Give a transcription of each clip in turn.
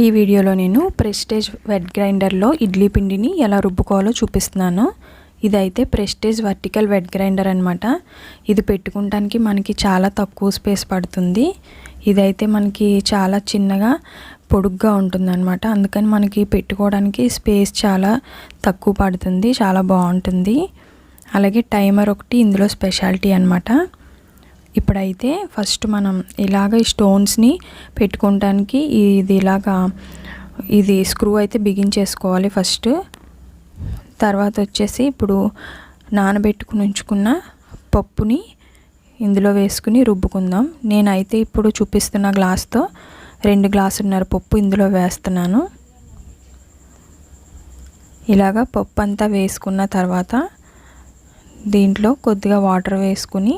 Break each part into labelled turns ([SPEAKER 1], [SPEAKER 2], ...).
[SPEAKER 1] ఈ వీడియోలో నేను ప్రెస్టేజ్ వెట్ గ్రైండర్లో ఇడ్లీ పిండిని ఎలా రుబ్బుకోవాలో చూపిస్తున్నాను. ఇదైతే ప్రెస్టేజ్ వర్టికల్ వెట్ గ్రైండర్ అన్నమాట. ఇది పెట్టుకోవడానికి మనకి చాలా తక్కువ స్పేస్ పడుతుంది. ఇదైతే మనకి చాలా చిన్నగా పొడుగ్గా ఉంటుందన్నమాట. అందుకని మనకి పెట్టుకోవడానికి స్పేస్ చాలా తక్కువ పడుతుంది, చాలా బాగుంటుంది. అలాగే టైమర్ ఒకటి ఇందులో స్పెషాలిటీ అన్నమాట. ఇప్పుడైతే ఫస్ట్ మనం ఇలాగ ఈ స్టోన్స్ని పెట్టుకోవడానికి ఇది స్క్రూ అయితే బిగించేసుకోవాలి ఫస్ట్. తర్వాత వచ్చేసి ఇప్పుడు నానబెట్టుకుని ఉంచుకున్న పప్పుని ఇందులో వేసుకుని రుబ్బుకుందాం. నేనైతే ఇప్పుడు చూపిస్తున్న గ్లాస్తో 2 గ్లాసున్నర పప్పు ఇందులో వేస్తున్నాను. ఇలాగా పప్పు అంతా వేసుకున్న తర్వాత దీంట్లో కొద్దిగా వాటర్ వేసుకుని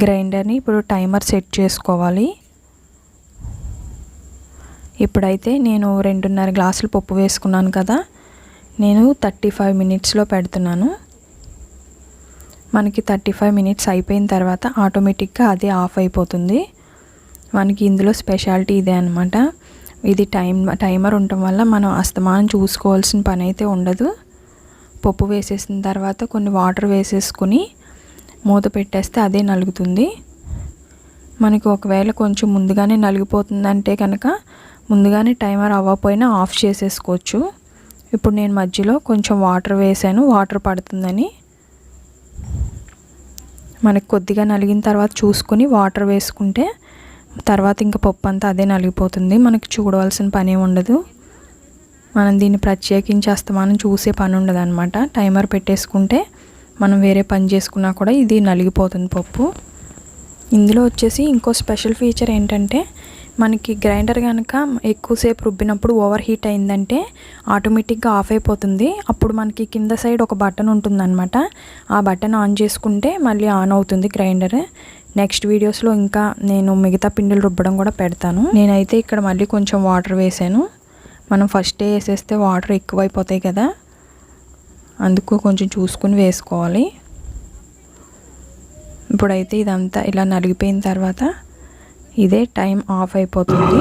[SPEAKER 1] గ్రైండర్ని ఇప్పుడు టైమర్ సెట్ చేసుకోవాలి. ఇప్పుడైతే నేను 2.5 గ్లాసులు పప్పు వేసుకున్నాను కదా, నేను 35 మినిట్స్లో పెడుతున్నాను. మనకి 35 మినిట్స్ అయిపోయిన తర్వాత ఆటోమేటిక్గా అదే ఆఫ్ అయిపోతుంది. మనకి ఇందులో స్పెషాలిటీ ఇదే అనమాట. ఇది టైమర్ ఉండటం వల్ల మనం అస్తమానం చూసుకోవాల్సిన పని అయితే ఉండదు. పప్పు వేసేసిన తర్వాత కొన్ని వాటర్ వేసేసుకుని మూత పెట్టేస్తే అదే నలుగుతుంది. మనకి ఒకవేళ కొంచెం ముందుగానే నలిగిపోతుందంటే కనుక ముందుగానే టైమర్ అవ్వకపోయినా ఆఫ్ చేసేసుకోవచ్చు. ఇప్పుడు నేను మధ్యలో కొంచెం వాటర్ వేసాను, వాటర్ పడుతుందని. మనకి కొద్దిగా నలిగిన తర్వాత చూసుకుని వాటర్ వేసుకుంటే తర్వాత ఇంకా పప్పు అంతా అదే నలిగిపోతుంది. మనకి చూడవలసిన పని ఉండదు. మనం దీన్ని ప్రత్యేకించి అస్తమానం చూసే పని ఉండదు అనమాట. టైమర్ పెట్టేసుకుంటే మనం వేరే పని చేసుకున్నా కూడా ఇది నలిగిపోతుంది పప్పు. ఇందులో వచ్చేసి ఇంకో స్పెషల్ ఫీచర్ ఏంటంటే మనకి గ్రైండర్ కనుక ఎక్కువసేపు రుబ్బినప్పుడు ఓవర్ హీట్ అయిందంటే ఆటోమేటిక్గా ఆఫ్ అయిపోతుంది. అప్పుడు మనకి కింద సైడ్ ఒక బటన్ ఉంటుందన్నమాట. ఆ బటన్ ఆన్ చేసుకుంటే మళ్ళీ ఆన్ అవుతుంది గ్రైండర్. నెక్స్ట్ వీడియోస్లో ఇంకా నేను మిగతా పిండిలు రుబ్బడం కూడా పెడతాను. నేనైతే ఇక్కడ మళ్ళీ కొంచెం వాటర్ వేసాను. మనం ఫస్టే వేసేస్తే వాటర్ ఎక్కువైపోతాయి కదా, అందుకు కొంచెం చూసుకుని వేసుకోవాలి. ఇప్పుడైతే ఇదంతా ఇలా నలిగిపోయిన తర్వాత ఇదే టైం ఆఫ్ అయిపోతుంది.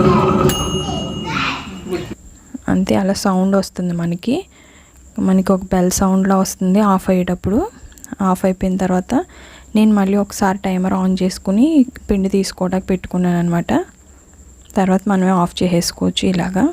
[SPEAKER 1] అంతే, అలా సౌండ్ వస్తుంది మనకి ఒక బెల్ సౌండ్లా వస్తుంది ఆఫ్ అయ్యేటప్పుడు. ఆఫ్ అయిపోయిన తర్వాత నేను మళ్ళీ ఒకసారి టైమర్ ఆన్ చేసుకుని పిండి తీసుకోవడానికి పెట్టుకున్నాను అనమాట. తర్వాత మనమే ఆఫ్ చేసేసుకోవచ్చు ఇలాగా.